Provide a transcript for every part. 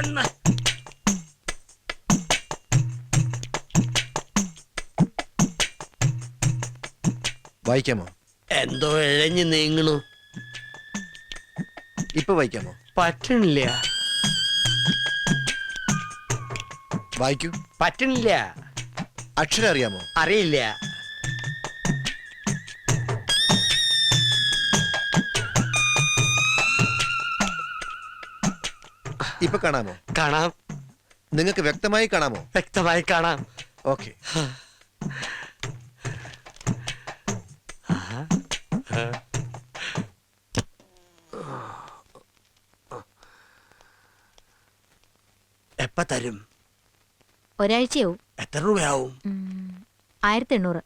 കണ്ണ്. വായിക്കാമോ? എന്തോ ഇഴഞ്ഞു നീങ്ങണു. ഇപ്പൊ വായിക്കാമോ? പറ്റണില്ല. വായിക്കൂ. പറ്റണില്ല. അക്ഷരം അറിയാമോ? അറിയില്ല. ഇപ്പൊ കാണാമോ? കാണാം. നിങ്ങൾക്ക് വ്യക്തമായി കാണാമോ? വ്യക്തമായി കാണാം. ഓക്കെ. എപ്പ തരും? ഒരാഴ്ചയാവും. എത്ര രൂപയാവും? 1800.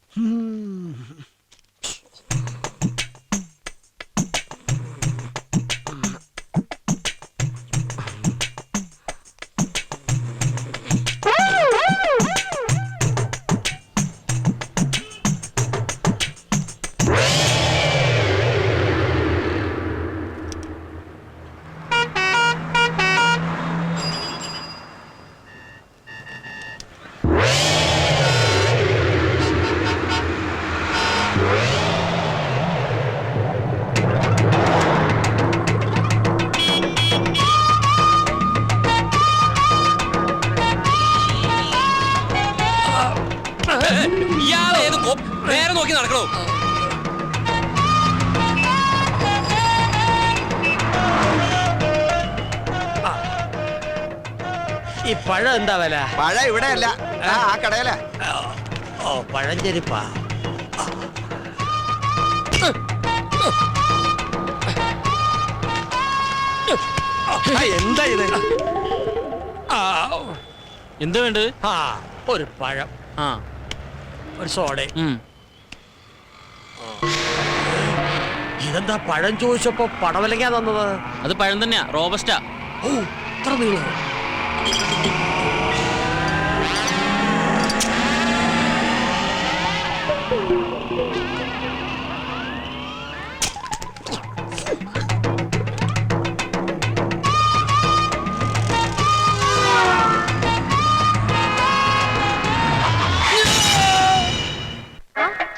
നേരെ നോക്കി നടക്കണോ? ഈ പഴം എന്താ വില? പഴം ഇവിടെ അല്ല, ആ കടയില. ഓ, പഴഞ്ചെരിപ്പാ. എന്താ ഇത്? എന്താ വേണ്ടത്? ഒരു പഴം, ഒരു സോഡ. ഇതെന്താ പഴം ചോദിച്ചപ്പോ പടവലങ്ങാ തന്നത്? അത് പഴം തന്നെയാ, റോബസ്റ്റാ. ഓ, ഇത്ര നീളം.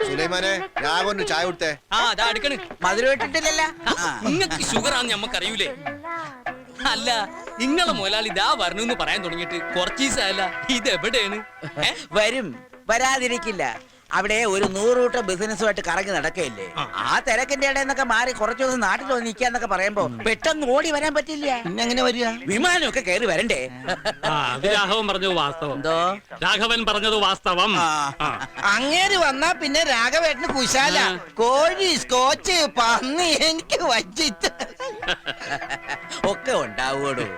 സുലൈമാനെ, രാഘവന് ചായ കൊടുത്തേ. മധുരം ഇട്ടിട്ടില്ലല്ലോ. നിങ്ങക്ക് ഷുഗർ ആണെന്ന് ഞമ്മക്കറിയൂലേ? അല്ല, നിങ്ങളെ മുതലാളി ഇതാ വരണമെന്ന് പറയാൻ തുടങ്ങിയിട്ട് കുറച്ച് ദിവസമല്ല. ഇത് എവിടെയാണ്? വരും, വരാതിരിക്കില്ല. അവിടെ ഒരു 100 കൂട്ടം ബിസിനസ്സുമായിട്ട് കറങ്ങി നടക്കയില്ലേ? ആ തിരക്കിന്റെ ഇടയിൽ നിന്നൊക്കെ മാറി കുറച്ചു ദിവസം നാട്ടിൽ വന്ന് നിൽക്കാന്നൊക്കെ പറയുമ്പോ പെട്ടെന്ന് ഓടി വരാൻ പറ്റില്ല. പിന്നെ എങ്ങനെ വരിക? വിമാനമൊക്കെ കയറി വരണ്ടേ? രാഘവൻ പറഞ്ഞത് വാസ്തവം. എന്തോ രാഘവൻ പറഞ്ഞത് വാസ്തവം. അങ്ങേര് വന്നാ പിന്നെ രാഘവേട്ടന് കുശാല. കോഴി, സ്കോച്ച്, പന്നി എനിക്ക് വച്ചിട്ട് ഒക്കെ ഉണ്ടാവൂടോ.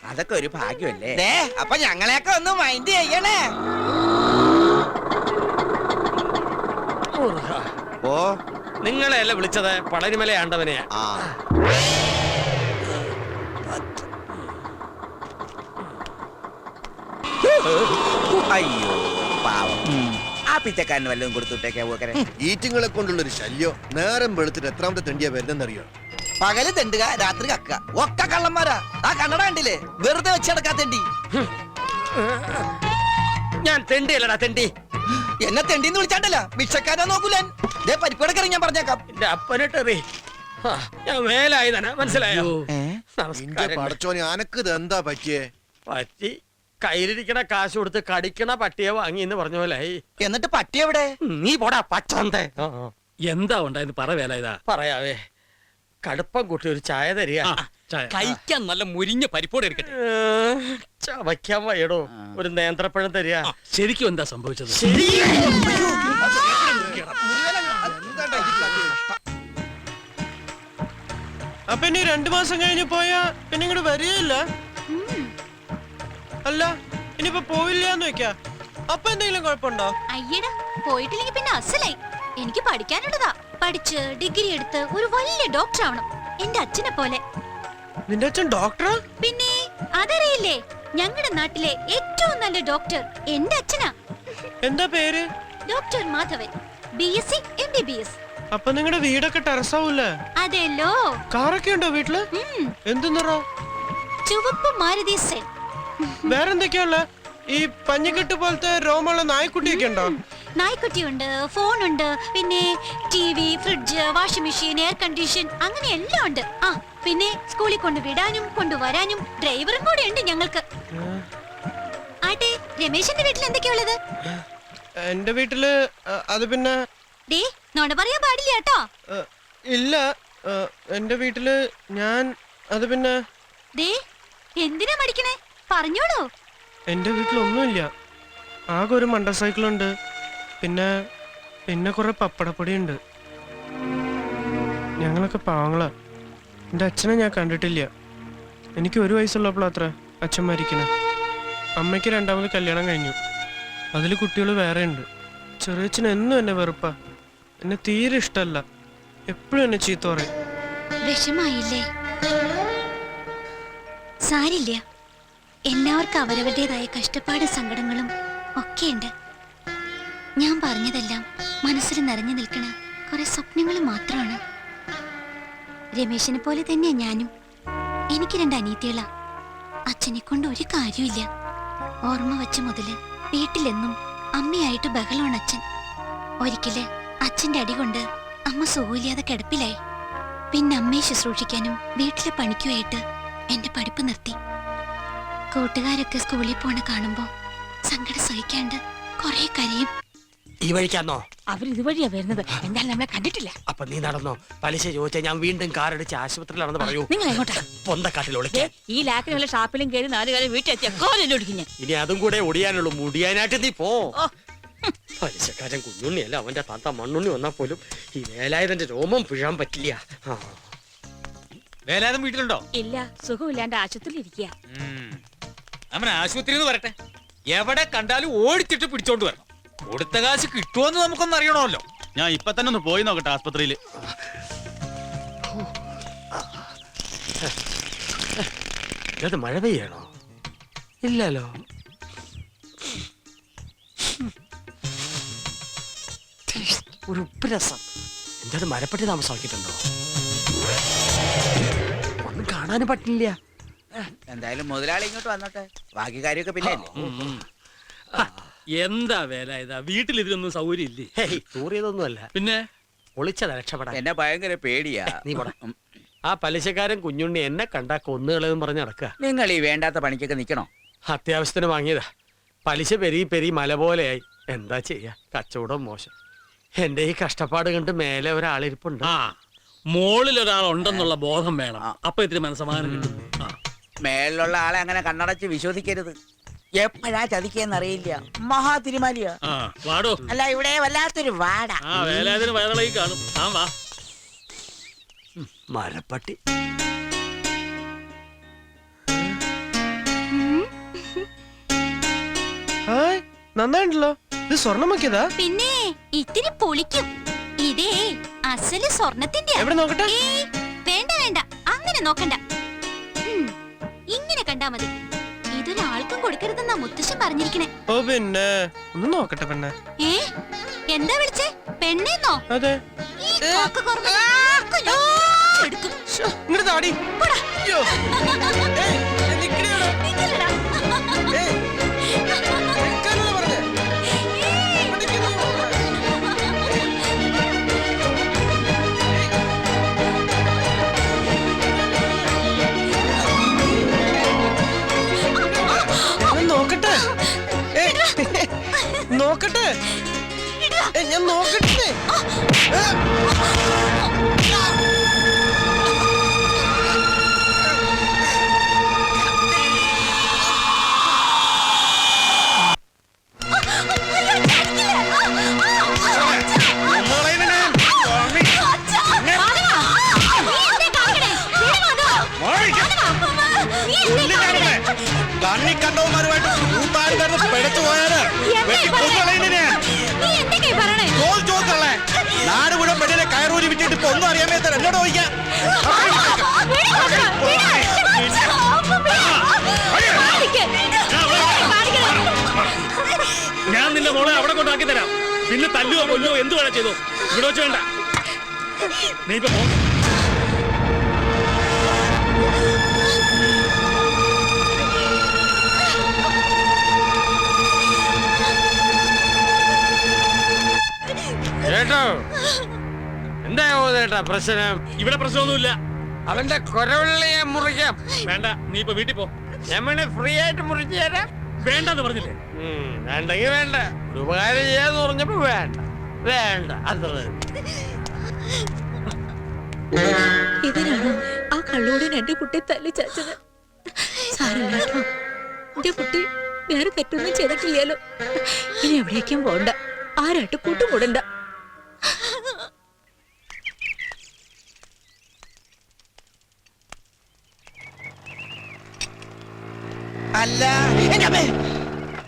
അതൊക്കെ ഒരു ഭാഗ്യമല്ലേ? അപ്പൊ ഞങ്ങളെയൊക്കെ ഒന്ന് മൈൻഡ് ചെയ്യണേ. ഓ, നിങ്ങളെയല്ല വിളിച്ചത്, പളനിമലയാണ്ടവനെയാ. അയ്യോ പാവം, ആ പിച്ചക്കാരന് വല്ലതും കൊടുത്തുട്ടേക്കാ പോക്കരെ. ഈറ്റിങ്ങളെ കൊണ്ടുള്ളൊരു ശല്യം. നേരം വെളുത്തിട്ട് എത്രാമത്തെ തെണ്ടിയാ വരുന്നെന്നറിയോ? പകല് തെണ്ടുക, രാത്രി കക്ക. ഒക്കെ കള്ളന്മാരാ. ആ കണ്ണട കണ്ടില്ലേ? വെറുതെ വെച്ചടക്കാ തെണ്ടി. ഞാൻ തെണ്ടിയല്ലടാ തെണ്ടി. എന്നെ തെണ്ടിന്ന് വിളിച്ചാണ്ടല്ല, ഭിക്ഷക്കാരാ നോക്കൂലൻ. പരിപ്പടക്കറി ഞാൻ പറഞ്ഞേക്കാം. എന്റെ അപ്പനിട്ടെറി. ഞാൻ മേലായി തന്നെ, മനസ്സിലായോ? പടച്ചോനെ, അനക്ക് ഇത് എന്താ പറ്റിയേ? പറ്റി കയ്യിലിരിക്കണ കാശ് കൊടുത്ത് കടിക്കണ പട്ടിയെ വാങ്ങി എന്ന് പറഞ്ഞ പോലായി. എന്നിട്ട് പട്ടി എവിടെ? നീ പോടാ പച്ചന്തേ. എന്താ ഉണ്ടായെന്ന് പറ വേല. ഇതാ പറയാവേ. കടുപ്പം കൂട്ടി ഒരു ചായ തരിക. കഴിക്കാൻ നല്ല മുരിഞ്ഞ പരിപ്പോടെ എടുക്കട്ടെ. ചവയ്ക്കാൻ വയ്യടോ. ഒരു നേന്ത്രപ്പഴം തരിക. ശരിക്കും എന്താ സംഭവിച്ചത്? അപ്പൊ ഇനി 2 മാസം കഴിഞ്ഞ് പോയാ പിന്നെ ഇങ്ങോട്ട് വരികയില്ല? അല്ല, ഇനിയിപ്പോ പോവില്ലാന്ന് വെക്കാ. അപ്പൊ എന്തെങ്കിലും കുഴപ്പമുണ്ടോ? അയ്യടാ, പോയിട്ടില്ലെങ്കിൽ പിന്നെ അസലായി. എനിക്ക് പഠിക്കാനുള്ളതാ. പഠിച്ച് ഡിഗ്രി എടുത്ത് ഒരു വലിയ ഡോക്ടർ ആവണം, എന്റെ അച്ഛനെ പോലെ. നിന്റെ അച്ഛൻ ഡോക്ടറാ? പിന്നെ അതറിയില്ലേ? ഞങ്ങളുടെ നാട്ടിലെ ഏറ്റവും നല്ല ഡോക്ടർ എന്റെ അച്ഛനാ. എന്താ പേര്? Doctor Madhavan, BSc MBBS. അപ്പൊ നിങ്ങളുടെ വീടൊക്കെ ടെറസാവൂല്ലേ? അതെല്ലോ. കാറൊക്കെ ഉണ്ടോ വീട്ടില്? എന്ത് നിറ? ചുവപ്പ് മാരുതി സെൻ. വേറെന്തൊക്കെയുള്ള ഈ പഞ്ഞിക്കെട്ട് പോലത്തെ രോമുള്ള നായ്ക്കുട്ടിയൊക്കെ ഉണ്ടോ? നായ്ക്കുട്ടിയുണ്ട്, ഫോണുണ്ട്, പിന്നെ TV, fridge, washing machine, air condition, അങ്ങനെ എല്ലാം ഉണ്ട്. ആ പിന്നെ സ്കൂളിൽ കൊണ്ടുവിടാനും കൊണ്ടുവരാനും ഡ്രൈവറും കൂടെ ഉണ്ട് ഞങ്ങൾക്ക്. ആട്ടെ, രമേശന്റെ വീട്ടിൽ എന്തൊക്കെയുള്ളത്? എന്റെ വീട്ടില് അത് പിന്നെ ഡേ നോണ പറയാൻ പാടില്ല കേട്ടോ. ഇല്ല. എന്റെ വീട്ടില് ഞാൻ അത് പിന്നെ ദേ എന്തിനാ മടിക്കണേ, പറഞ്ഞോളൂ. എന്റെ വീട്ടിലൊന്നുമില്ല. ആകെ ഒരു മണ്ട സൈക്കിളുണ്ട്, പിന്നെ പിന്നെ കുറെ പപ്പടപ്പൊടിയുണ്ട്. ഞങ്ങളൊക്കെ പാവങ്ങളാ. എൻ്റെ അച്ഛനെ ഞാൻ കണ്ടിട്ടില്ല. എനിക്ക് 1 വയസ്സുള്ളപ്പോഴത്ര അച്ഛൻ മരിക്കണേ. അമ്മയ്ക്ക് 2ാമത് കല്യാണം കഴിഞ്ഞു. അതിൽ കുട്ടികൾ വേറെ ഉണ്ട്. ചെറിയച്ഛൻ എന്നും എന്നെ വെറുപ്പാ. എന്നെ തീരെ ഇഷ്ടമല്ല. എപ്പോഴും എന്നെ ചീത്ത പറയും. വിഷമായില്ലേ? സാരില്ല, എല്ലാവർക്കും അവരവരുടേതായ കഷ്ടപ്പാടും സങ്കടങ്ങളും ഒക്കെയുണ്ട്. ഞാൻ പറഞ്ഞതെല്ലാം മനസ്സിൽ നിറഞ്ഞു നിൽക്കണ കുറെ സ്വപ്നങ്ങൾ മാത്രമാണ്. രമേശിനെ പോലെ തന്നെയാ ഞാനും. എനിക്ക് 2 അനീതികളാ. അച്ഛനെ കൊണ്ട് ഒരു കാര്യമില്ല. ഓർമ്മ വെച്ച മുതല് വീട്ടിലെന്നും അമ്മയായിട്ട് ബഹളമാണ് അച്ഛൻ. ഒരിക്കല് അച്ഛന്റെ അടി കൊണ്ട് അമ്മ സുഖമില്ലാതെ കിടപ്പിലായി. പിന്നെ അമ്മയെ ശുശ്രൂഷിക്കാനും വീട്ടിലെ പണിക്കുമായിട്ട് എന്റെ പഠിപ്പ് നിർത്തി. കൂട്ടുകാരൊക്കെ സ്കൂളിൽ പോണ കാണുമ്പോ സങ്കടം സഹിക്കാണ്ട് കൊറേ കരയും. ഈ വഴിക്കാന്നോ? അവർ ഇതുവഴിയാ വരുന്നത്. എന്തായാലും നമ്മളെ കണ്ടിട്ടില്ല. അപ്പൊ നീ നടന്നോ? പലിശ ചോദിച്ചാ ഞാൻ വീണ്ടും കാറടിച്ച് ആശുപത്രിയിലാണെന്ന് പറയൂ. നിങ്ങൾ എങ്ങോട്ടാ? പൊന്തക്കാട്ടിൽ ഒളിക്കാൻ. ഈ ലാക്കിനുള്ള ഷാപ്പിലും കയറി 4 കാലം വീട്ടിലെത്തിയ കോലൊടിക്കും ഞാൻ. ഇനി അതും കൂടെ ഒടിയാനുള്ളൂ. മുടിയാനായിട്ട് നീ പോ. പലിശക്കാരൻ കുഞ്ഞുണ്ണിയല്ല, അവന്റെ താത്ത മണ്ണുണ്ണി വന്നാ പോലും ഈ വേലായുധന്റെ രോമം പിഴാൻ പറ്റില്ല. വേലായുധം വീട്ടിലുണ്ടോ? ഇല്ല, സുഖമില്ലാണ്ട് ആശുപത്രിയിൽ ഇരിക്കുക. അവൻ ആശുപത്രിയിൽ നിന്ന് വരട്ടെ. എവിടെ കണ്ടാലും ഓടിച്ചിട്ട് പിടിച്ചോണ്ട് വരണം. കൊടുത്ത കാശ് കിട്ടുമോന്ന് നമുക്കൊന്ന് അറിയണമല്ലോ. ഞാൻ ഇപ്പൊ തന്നെ ഒന്ന് പോയി നോക്കട്ടെ ആസ്പത്രിയില്. ഇത് മഴ പെയ്യണോ? ഇല്ലല്ലോ. ഒരു ഉപ്പുരസം. എന്താ മരപ്പട്ടി താമസമാക്കിയിട്ടുണ്ടോ? ഒന്നും കാണാനും പറ്റില്ല. എന്തായാലും മുതലാളി ഇങ്ങോട്ട് വന്നോട്ടെ. ബാക്കി കാര്യമൊക്കെ പിന്നെ എന്താ വേല ഇതാ? വീട്ടിൽ ഇതിനൊന്നും സൗകര്യം ഇല്ലേ? തൂറിയതൊന്നുമല്ല, പിന്നെ ഒളിച്ചതാ രക്ഷപ്പെടാൻ. എന്നെ ഭയങ്കര പേടിയാ. നീ പോടാ. ആ പലിശക്കാരൻ കുഞ്ഞുണ്ണി എന്നെ കണ്ടാ കൊന്നുകളെന്ന് പറഞ്ഞ് നടക്കുക. നിങ്ങൾ ഈ വേണ്ടാത്ത പണിക്കൊക്കെ നിക്കണോ? അത്യാവശ്യത്തിന് വാങ്ങിയതാ. പലിശ പെരി മല പോലെയായി. എന്താ ചെയ്യാ, കച്ചവടം മോശം. എന്റെ ഈ കഷ്ടപ്പാട് കണ്ട് മേലെ ഒരാളിരിപ്പുണ്ട്. ആ മോളിൽ ഒരാളുണ്ടെന്നുള്ള ബോധം വേണം. അപ്പൊ ഇത്തിരി മനസ്സമാധാനം കിട്ടും. മേളിലുള്ള ആളെ അങ്ങനെ കണ്ണടച്ച് വിശ്വസിക്കരുത്. എപ്പോഴാ ചതിക്കെന്നറിയില്ല. മഹാ തിരുമാലിയാ. വാടോ. അല്ല, ഇവിടെ വല്ലാത്തൊരു വാട. ആ വേലാതിന് വയറിളകി കാണും. ആ വാ. മരപ്പട്ടി. ഹായ്, നന്നായിട്ടുണ്ടല്ലോ. ഇത് സ്വർണ്ണമാക്കിയതാ? പിന്നെ ഇത്തിരി പൊളിക്കും. ഇതേ അസല് സ്വർണത്തിന്റെ. എവിടെ നോക്കട്ടെ? വേണ്ട വേണ്ട, അങ്ങനെ നോക്കണ്ട. ഇങ്ങനെ കണ്ടാ മതി. ഇതൊരാൾക്കും കൊടുക്കരുതെന്നാ മുത്തശ്ശൻ പറഞ്ഞിരിക്കണേ. ഓ പിന്നെ ഒന്ന് നോക്കട്ടെ പെണ്ണെ. എന്താ വിളിച്ചേ? പെണ്ണേന്നോ? അതെ. ഈ കാക്കകർമ്മം എടുക്കും. ഇങ്ങോട്ട് താടി. അയ്യോ. നിക്കലെടാ. നോക്കട്ടെ, നോക്കട്ടെ, ഞാൻ നോക്കട്ടെ. കണ്ണി കണ്ടവന്മാരുമായിട്ട് പിടച്ചു പോയാല് നാട് മുഴുവൻ പെണ്ണിനെ കയറൂരി വിട്ടിട്ട് ഇപ്പൊ ഒന്നും അറിയാൻ മേത്ത എന്നോട് ചോദിക്കാം. ഞാൻ നിന്റെ മോളെ അവിടെ കൊണ്ടാക്കി തരാം. പിന്നെ തല്ലുവോ കൊല്ലുവോ എന്ത് വേണം ചെയ്തോ. ഇവിടെ വെച്ച് വേണ്ട. നീ ഇപ്പൊ ഗോതേട്ടാ പ്രശ്നം? ഇവിടെ പ്രശ്നമൊന്നുമില്ല. അവന്റെ കൊരവള്ളിയെ മുറിക്കാം. വേണ്ട, നീ ഇപ്പൊ വീട്ടിൽ പോ. ഞാൻ ഫ്രീ ആയിട്ട് മുറിച്ചു തരാം. വേണ്ടെന്ന് പറഞ്ഞില്ലേ? വേണ്ടെങ്കിൽ വേണ്ട. ഒരു ഉപകാരം ചെയ്യാന്ന് പറഞ്ഞപ്പോ വേണ്ട വേണ്ട അത്ര. ഇതിനാണോ ആ കള്ളൂടൻ എന്റെ കുട്ടി തല്ലി ചാച്ചത്? സാരമില്ല കേട്ടോ, എന്റെ കുട്ടി വേറെ തെറ്റൊന്നും ചെയ്തിട്ടില്ലല്ലോ. ഇനി എവിടേക്കും പോണ്ട, ആരായിട്ട് കൂട്ടുകൂടണ്ട. അല്ല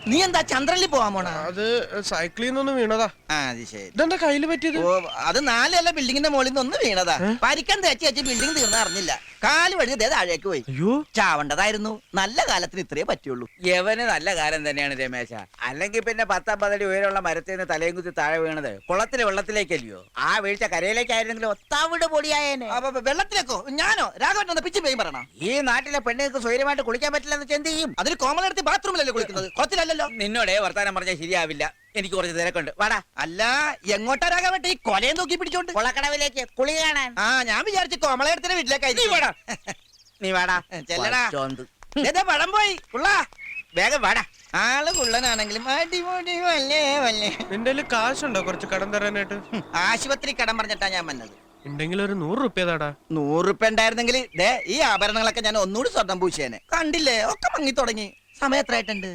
നീ എന്താ ചന്ദ്രനിൽ പോവാൻ പോണ? അത് സൈക്കിളിൽ നിന്നൊന്ന് വീണതാ. അത് ശരി. ഇതെന്താ കയ്യില് പറ്റിയത്? ഓ, അത് 4 നില ബിൽഡിങ്ങിന്റെ മുകളിൽ നിന്ന് ഒന്ന് വീണതാ. പരിക്കാൻ തേച്ച് ബിൽഡിംഗ് തീർന്ന അറിഞ്ഞില്ല. കാല് വഴി താഴേക്ക് പോയി. അയ്യോ, ചാവണ്ടതായിരുന്നു. നല്ല കാലത്തിന് ഇത്രേ പറ്റുള്ളൂ. യവന് നല്ല കാലം തന്നെയാണ് രമേശ. അല്ലെങ്കിൽ പിന്നെ 10-50 അടി ഉയരമുള്ള മരത്തിൽ നിന്ന് തലയും കുത്തി താഴെ വീണത് കുളത്തിലെ വെള്ളത്തിലേക്കല്ലയോ? ആ വീഴ്ച കരയിലേക്കായിരുന്നെങ്കിലും ഒത്താവിട് പൊടിയായേനെ. വെള്ളത്തിലേക്കോ? ഞാനോ? രാഘവൻ പിച്ചു പേയും പറയണം. ഈ നാട്ടിലെ പെണ്ണുങ്ങൾക്ക് സ്വൈര്യമായിട്ട് കുളിക്കാൻ പറ്റില്ലെന്ന് എന്ത് ചെയ്യും? അതിന് കോമളെടുത്ത് ബാത്റൂമിലല്ലേ കുളിക്കുന്നത്, കുളത്തിലല്ലോ. നിന്നോടേ വർത്താനം പറഞ്ഞാൽ ശരിയാവില്ല. എനിക്ക് കുറച്ച് തിരക്കുണ്ട്, വാടാ. അല്ല, എങ്ങോട്ടാ രാഘവട്ടെ ഈ കൊലയും നോക്കി പിടിച്ചോണ്ട്? കൊളക്കടവിലേക്ക് കുളി കാണാൻ. ആ, ഞാൻ വിചാരിച്ചു കോമളയുടെ വീട്ടിലേക്കായി. നീ വാടാ, ചെല്ലടാ. പഴം പോയി ഉള്ള വേഗം വാടാ. ആള് കുള്ളനാണെങ്കിലും അടിപൊളി വല്ലേ വല്ലേ. നിന്റെ കയ്യില് കാശുണ്ടോ കുറച്ച് കടം തരാനായിട്ട്? ആശുപത്രി കടം പറഞ്ഞിട്ടാ ഞാൻ വന്നത്. ഉണ്ടെങ്കിൽ ഒരു 100 റുപ്യ താടാ. 100 റുപ്യ ഉണ്ടായിരുന്നെങ്കിൽ ഈ ആഭരണങ്ങളൊക്കെ ഞാൻ ഒന്നുകൂടി സ്വർണ്ണം പൂശേനെ. കണ്ടില്ലേ, ഒക്കെ മങ്ങി തുടങ്ങി. സമയം എത്രയായിട്ടുണ്ട്?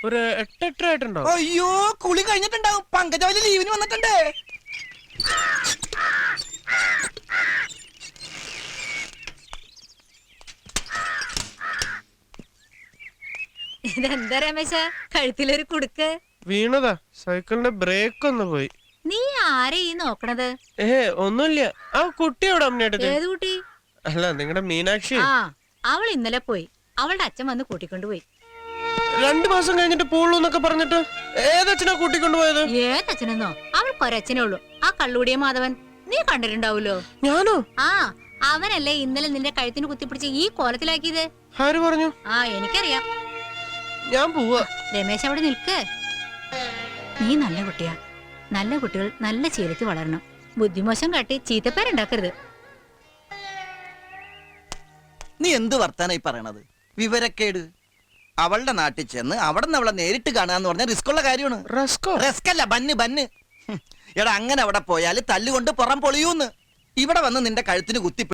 ഒരു 8-8 ആയിട്ടുണ്ടോ? അയ്യോ, കുളി കഴിഞ്ഞിട്ടുണ്ടാവും. പങ്കജവലി ലീവിന് വന്നിട്ടുണ്ട്. ഇതെന്താ രമേശ, കഴുത്തിലൊരു കുടുക്ക്? വീണതാ, സൈക്കിളിന്റെ ബ്രേക്ക് ഒന്ന് പോയി. നീ ആരെ ഈ നോക്കണത്? ഒന്നുമില്ല. ആ കുട്ടി എവിടെ അമ്മയുടെ? ഏത് കുട്ടി? അല്ല, നിങ്ങളുടെ മീനാക്ഷി. ആ, അവൾ ഇന്നലെ പോയി. അവളുടെ അച്ഛൻ വന്ന് കൂട്ടിക്കൊണ്ടുപോയി. 2 മാസം കഴിഞ്ഞിട്ട് പോളൂ എന്നൊക്കെ പറഞ്ഞിട്ട് ഏതച്ഛനാ കൂട്ടിക്കൊണ്ടുപോയത്? ഏതച്ഛനെന്നോ? അവൾക്കൊരച്ഛനേ ഉള്ളൂ, ആ കള്ളൂടിയ മാധവൻ. നീ കണ്ടിട്ടുണ്ടാവൂലോ. ഞാനോ? ആ, അവനല്ലേ ഇന്നലെ നിന്റെ കഴുത്തിന് കുത്തിപ്പിടിച്ച് ഈ കോലത്തിലാക്കിയത്. ആര് പറഞ്ഞു? ആ, എനിക്കറിയാം. ഞാൻ പോവാ. രമേശ് അവിടെ നിൽക്ക്. നീ നല്ല കുട്ടിയാ. നല്ല കുട്ടികൾ നല്ല ശീലത്തിൽ വളരണം. ബുദ്ധിമോശം കാട്ടി ചീത്തപ്പേരുണ്ടാക്കരുത്. നീ എന്ത് വർത്താനായി പറയണത്? വിവരക്കേട്. അവളുടെ നാട്ടിൽ ചെന്ന് അവിടെ നിന്ന് അവളെ നേരിട്ട് കാണാന്ന് പറഞ്ഞാൽ റിസ്ക് ഉള്ള കാര്യമാണ്. റിസ്ക് അല്ല, ബന്ന്. എടാ, അങ്ങനെ അവിടെ പോയാൽ തല്ലുകൊണ്ട് പുറം പൊളിയൂന്ന്. ഇവിടെ വന്ന് നിന്റെ കഴുത്തിന് കുത്തി